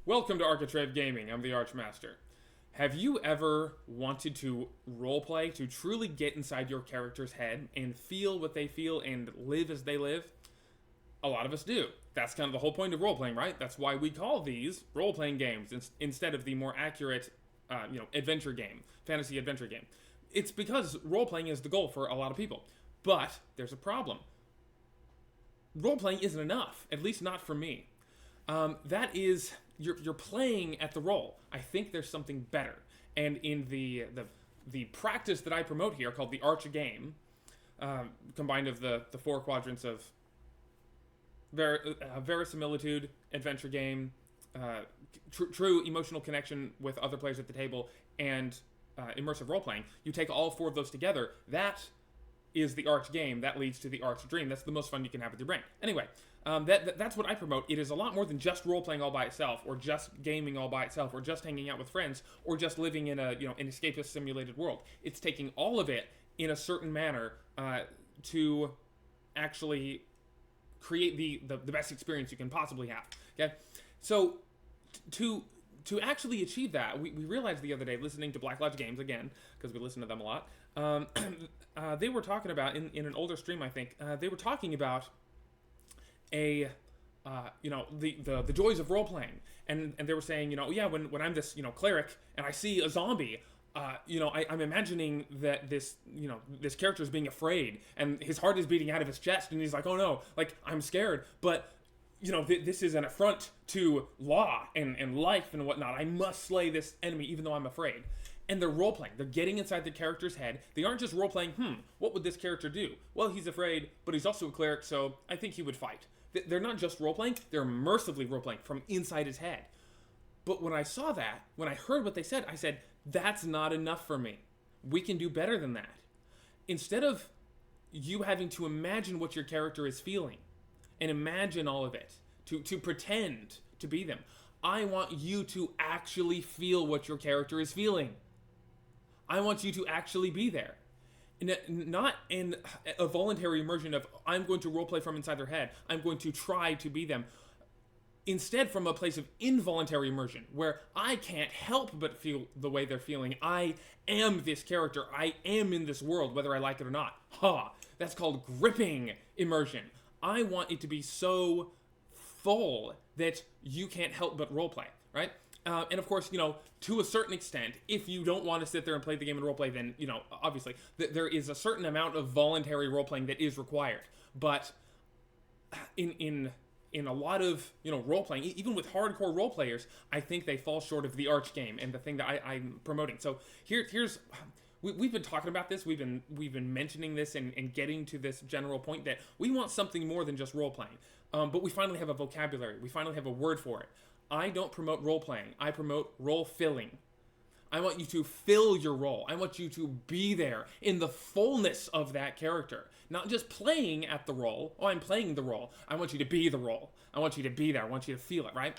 Welcome to Architrave Gaming. I'm the Archmaster. Have you ever wanted to roleplay, to truly get inside your character's head and feel what they feel and live as they live? A lot of us do. That's kind of the whole point of roleplaying, right? That's why we call these role-playing games instead of the more accurate, adventure game, fantasy adventure game. It's because role-playing is the goal for a lot of people. But there's a problem. Role-playing isn't enough, at least not for me. That is, you're playing at the role. I think there's something better. And in the practice that I promote here, called the Arch Game, combined of the four quadrants of verisimilitude, adventure game, true emotional connection with other players at the table, and immersive role-playing. You take all four of those together, that is the Arch Game. That leads to the Arch Dream. That's the most fun you can have with your brain. Anyway, that's what I promote. It is a lot more than just role-playing all by itself, or just gaming all by itself, or just hanging out with friends, or just living in an escapist simulated world. It's taking all of it in a certain manner to actually create the best experience you can possibly have. Okay, so to actually achieve that, we realized the other day, listening to Black Lodge Games again, because we listen to them a lot, they were talking about, in an older stream, I think, they were talking about the joys of role-playing. And they were saying, when I'm this, cleric, and I see a zombie, I'm imagining that this character is being afraid, and his heart is beating out of his chest, and he's like, oh no, like, I'm scared, but this is an affront to law and life and whatnot. I must slay this enemy even though I'm afraid. And they're role-playing. They're getting inside the character's head. They aren't just role-playing, what would this character do? Well, he's afraid, but he's also a cleric, so I think he would fight. They're not just role-playing, they're immersively role-playing from inside his head. But when I saw that, when I heard what they said, I said, that's not enough for me. We can do better than that. Instead of you having to imagine what your character is feeling, and imagine all of it, to pretend to be them, I want you to actually feel what your character is feeling. I want you to actually be there. Not in a voluntary immersion of, I'm going to roleplay from inside their head. I'm going to try to be them. Instead, from a place of involuntary immersion, where I can't help but feel the way they're feeling. I am this character. I am in this world, whether I like it or not. That's called gripping immersion. I want it to be so full that you can't help but roleplay, right? And of course, to a certain extent, if you don't want to sit there and play the game and roleplay, then, obviously, there is a certain amount of voluntary roleplaying that is required. But in a lot of, role-playing, even with hardcore role-players, I think they fall short of the Arch Game and the thing that I'm promoting. So here's... We've been talking about this, we've been mentioning this and getting to this general point that we want something more than just role-playing. But we finally have a vocabulary, we finally have a word for it. I don't promote role-playing, I promote role-filling. I want you to fill your role. I want you to be there in the fullness of that character. Not just playing at the role. Oh, I'm playing the role. I want you to be the role. I want you to be there. I want you to feel it, right?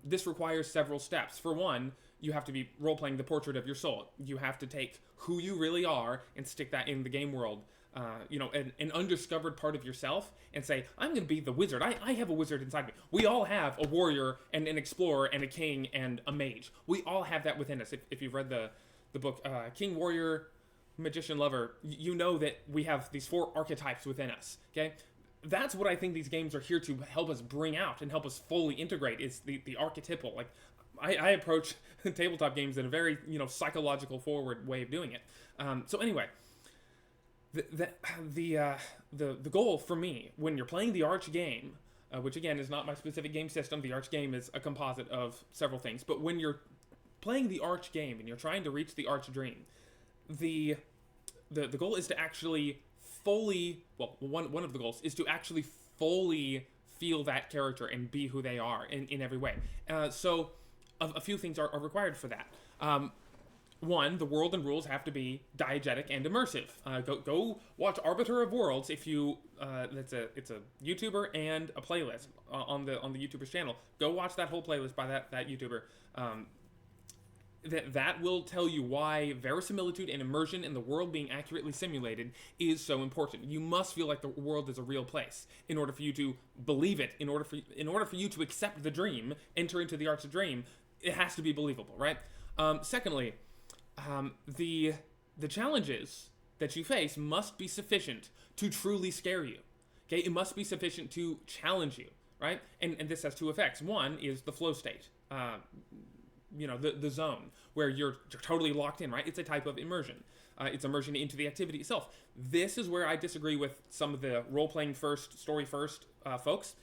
This requires several steps. For one, you have to be role-playing the portrait of your soul. You have to take who you really are and stick that in the game world. An undiscovered part of yourself, and say, I'm going to be the wizard. I have a wizard inside me. We all have a warrior and an explorer and a king and a mage. We all have that within us. If you've read the book King, Warrior, Magician, Lover, you know that we have these four archetypes within us, okay? That's what I think these games are here to help us bring out and help us fully integrate, is the archetypal. Like, I approach tabletop games in a very, psychological forward way of doing it. So anyway, the goal for me, when you're playing the Arch Game, which again is not my specific game system, the Arch Game is a composite of several things, but when you're playing the Arch Game and you're trying to reach the Arch Dream, the goal is to actually fully, one of the goals is to actually fully feel that character and be who they are in every way. So a few things are required for that. One, the world and rules have to be diegetic and immersive. Go watch Arbiter of Worlds if you. It's a YouTuber and a playlist on the YouTuber's channel. Go watch that whole playlist by that YouTuber. that will tell you why verisimilitude and immersion in the world being accurately simulated is so important. You must feel like the world is a real place in order for you to believe it. In order for you to accept the dream, enter into the arch of dream, it has to be believable, right? Secondly, the challenges that you face must be sufficient to truly scare you. Okay, it must be sufficient to challenge you, right? And this has two effects. One is the flow state. The zone where you're totally locked in, right? It's a type of immersion. It's immersion into the activity itself. This is where I disagree with some of the role-playing first, story first folks.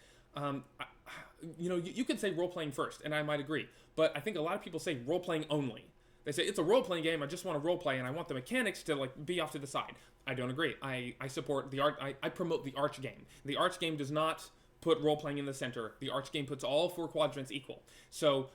You could say role-playing first, and I might agree. But I think a lot of people say role-playing only. They say, it's a role-playing game, I just want to role-play, and I want the mechanics to be off to the side. I don't agree. I support the art. I promote the arch game. The arch game does not put role-playing in the center. The arch game puts all 4 quadrants equal. So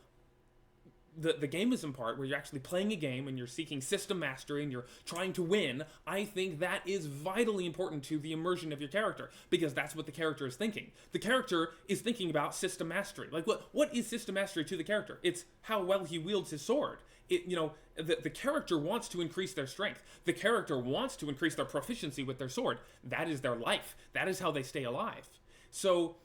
the gamism part, where you're actually playing a game and you're seeking system mastery and you're trying to win, I think that is vitally important to the immersion of your character, because that's what the character is thinking. The character is thinking about system mastery. Like, what is system mastery to the character? It's how well he wields his sword. The character wants to increase their strength. The character wants to increase their proficiency with their sword. That is their life. That is how they stay alive. So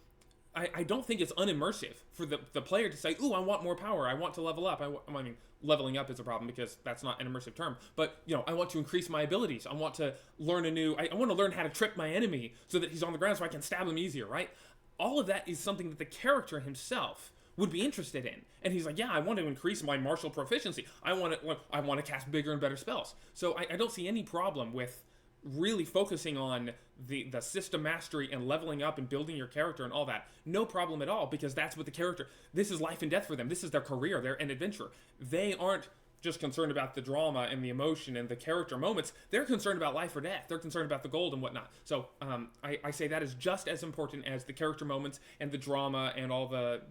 I don't think it's unimmersive for the player to say, ooh, I want more power, I want to level up. I mean, leveling up is a problem because that's not an immersive term. But, I want to increase my abilities. I want to learn I want to learn how to trip my enemy so that he's on the ground so I can stab him easier, right? All of that is something that the character himself would be interested in. And he's like, yeah, I want to increase my martial proficiency. I want to cast bigger and better spells. So I don't see any problem with really focusing on the system mastery and leveling up and building your character and all that. No problem at all, because that's what the character, this is life and death for them. This is their career. They're an adventurer. They aren't just concerned about the drama and the emotion and the character moments. They're concerned about life or death. They're concerned about the gold and whatnot. So I say that is just as important as the character moments and the drama and all the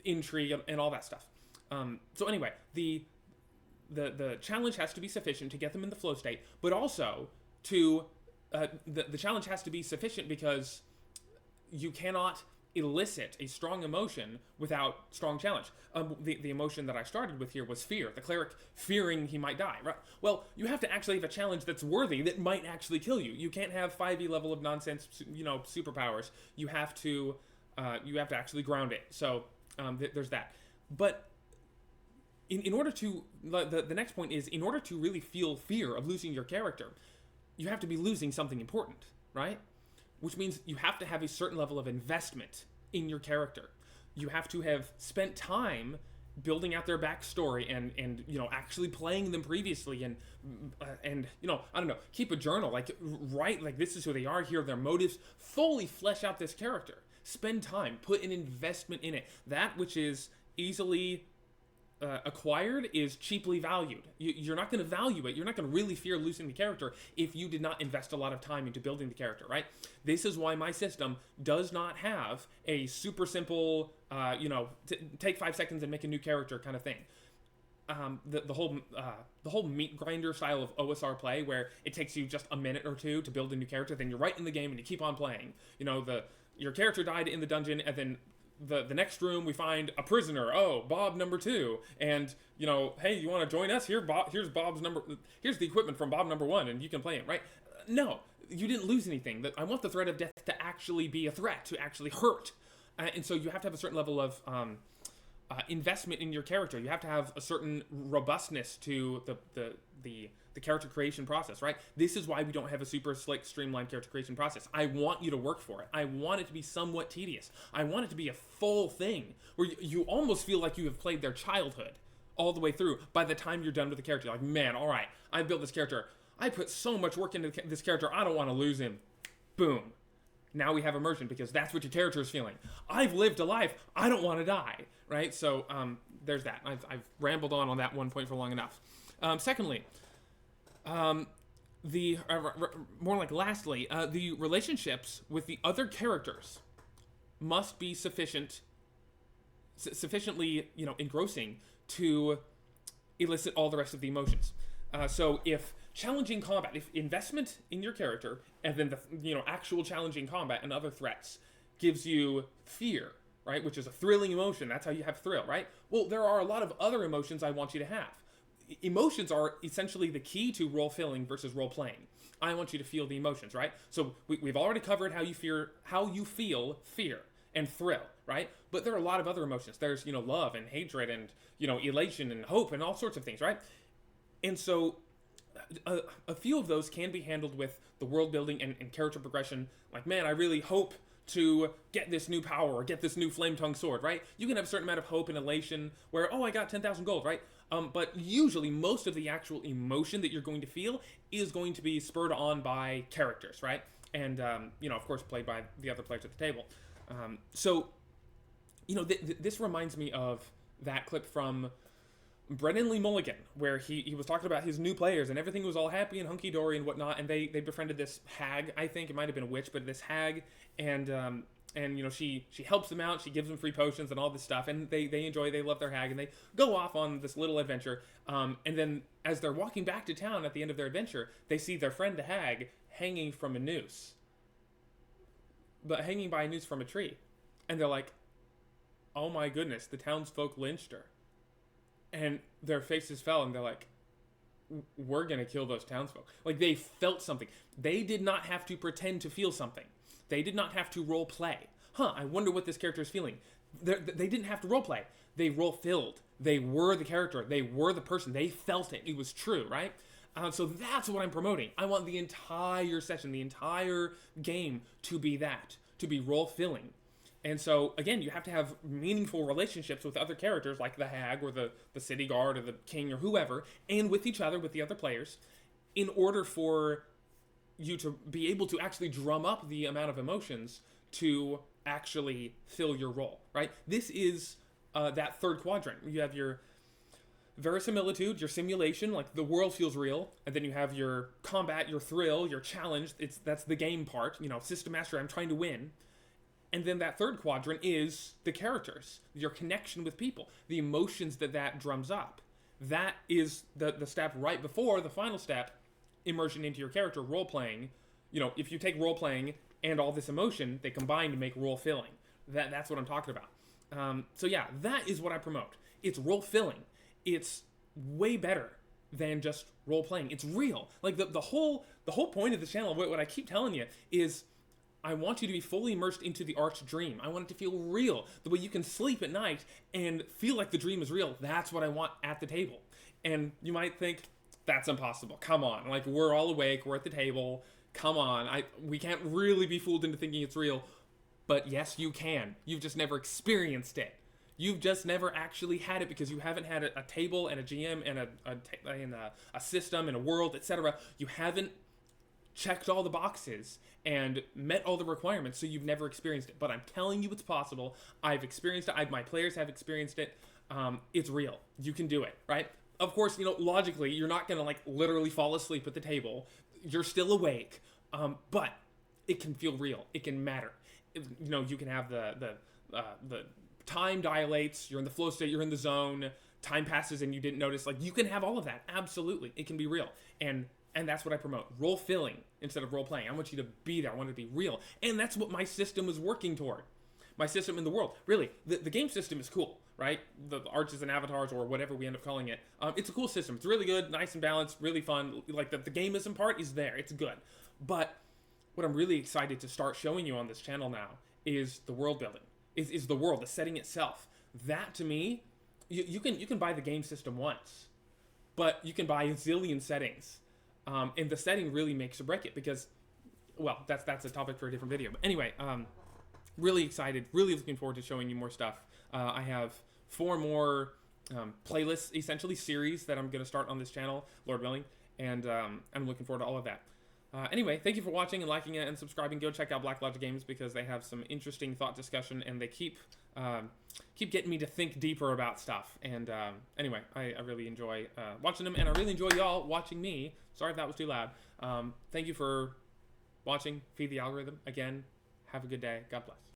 intrigue and all that stuff. So anyway, the challenge has to be sufficient to get them in the flow state, but also the challenge has to be sufficient because you cannot elicit a strong emotion without strong challenge. The emotion that I started with here was fear. The cleric fearing he might die, right? Well, you have to actually have a challenge that's worthy, that might actually kill you. You can't have 5e level of nonsense, superpowers. You have to actually ground it. So there's that. But in order to, the next point is, in order to really feel fear of losing your character, you have to be losing something important, right? Which means you have to have a certain level of investment in your character. You have to have spent time building out their backstory and actually playing them previously and I don't know, keep a journal, write this is who they are, here are their motives, fully flesh out this character. Spend time, put an investment in it. That which is easily acquired is cheaply valued. You're not going to value it. You're not going to really fear losing the character if you did not invest a lot of time into building the character, right? This is why my system does not have a super simple, take 5 seconds and make a new character kind of thing. The whole meat grinder style of OSR play, where it takes you just a minute or two to build a new character, then you're right in the game and you keep on playing. Your character died in the dungeon, and then the next room we find a prisoner. Oh, Bob number 2, and hey, you want to join us? Here's the equipment from Bob number 1, and you can play it, right? No, you didn't lose anything. I want the threat of death to actually be a threat, to actually hurt, and so you have to have a certain level of investment in your character. You have to have a certain robustness to the character creation process, right? This is why we don't have a super slick, streamlined character creation process. I want you to work for it. I want it to be somewhat tedious. I want it to be a full thing where you almost feel like you have played their childhood all the way through by the time you're done with the character. You're like, man, all right, I built this character. I put so much work into this character. I don't want to lose him. Boom. Now we have immersion, because that's what your character is feeling. I've lived a life. I don't want to die, right? So there's that. I've rambled on that one point for long enough. Secondly, lastly, the relationships with the other characters must be sufficiently, engrossing to elicit all the rest of the emotions. So if challenging combat, if investment in your character, and then the actual challenging combat and other threats gives you fear, right? Which is a thrilling emotion. That's how you have thrill, right? Well, there are a lot of other emotions I want you to have. Emotions are essentially the key to role filling versus role playing. I want you to feel the emotions, right? So we've already covered how you feel fear and thrill, right? But there are a lot of other emotions. There's, love and hatred and, elation and hope and all sorts of things, right? And so a few of those can be handled with the world building and character progression. Like, man, I really hope to get this new power or get this new flame tongue sword, right? You can have a certain amount of hope and elation where, oh, I got 10,000 gold, right? But usually most of the actual emotion that you're going to feel is going to be spurred on by characters, right? And, of course, played by the other players at the table. This reminds me of that clip from Brennan Lee Mulligan, where he was talking about his new players and everything was all happy and hunky-dory and whatnot, and they befriended this hag. I think it might have been a witch, but this hag, and she helps them out, she gives them free potions and all this stuff, and they love their hag, and they go off on this little adventure, and then as they're walking back to town at the end of their adventure, they see their friend the hag hanging from a noose, but hanging by a noose from a tree, and they're like, oh my goodness, the townsfolk lynched her. And their faces fell, and they're like, we're going to kill those townsfolk. Like, they felt something. They did not have to pretend to feel something. They did not have to role play. I wonder what this character is feeling. They didn't have to role play. They role filled. They were the character. They were the person. They felt it. It was true, right? So that's what I'm promoting. I want the entire session, the entire game to be that, to be role filling. And so, again, you have to have meaningful relationships with other characters, like the hag or the city guard or the king or whoever, and with each other, with the other players, in order for you to be able to actually drum up the amount of emotions to actually fill your role, right? This is that third quadrant. You have your verisimilitude, your simulation, like the world feels real, and then you have your combat, your thrill, your challenge. That's the game part, system mastery, I'm trying to win. And then that third quadrant is the characters, your connection with people, the emotions that drums up. That is the step right before the final step, immersion into your character, role-playing. If you take role-playing and all this emotion, they combine to make role-filling. That's what I'm talking about. That is what I promote. It's role-filling. It's way better than just role-playing. It's real. Like, the whole point of the channel, what I keep telling you, is I want you to be fully immersed into the arch dream. I want it to feel real. The way you can sleep at night and feel like the dream is real. That's what I want at the table. And you might think, that's impossible. Come on. Like, we're all awake. We're at the table. Come on. We can't really be fooled into thinking it's real. But yes, you can. You've just never experienced it. You've just never actually had it because you haven't had a table and a GM and a system and a world, etc. You haven't checked all the boxes and met all the requirements, so you've never experienced it. But I'm telling you it's possible. I've experienced it. My players have experienced it. It's real. You can do it, right? Of course, logically, you're not going to, literally fall asleep at the table. You're still awake. But it can feel real. It can matter. You can have the time dilates. You're in the flow state. You're in the zone. Time passes and you didn't notice. You can have all of that. Absolutely. It can be real. And that's what I promote. Role filling instead of role playing. I want you to be there. I want it to be real. And that's what my system is working toward. My system in the world. Really, the game system is cool, right? The arches and avatars or whatever we end up calling it. It's a cool system. It's really good, nice and balanced, really fun. The gamism part is there. It's good. But what I'm really excited to start showing you on this channel now is the world building. Is the world, the setting itself. That, to me, you can buy the game system once. But you can buy a zillion settings. And the setting really makes or break it because, well, that's a topic for a different video. But anyway, really excited, really looking forward to showing you more stuff. I have 4 more playlists, essentially series that I'm going to start on this channel, Lord willing, and I'm looking forward to all of that. Anyway, thank you for watching and liking it and subscribing. Go check out Black Logic Games because they have some interesting thought discussion and they keep getting me to think deeper about stuff. And anyway, I really enjoy watching them, and I really enjoy y'all watching me. Sorry if that was too loud. Thank you for watching. Feed the algorithm. Again, have a good day. God bless.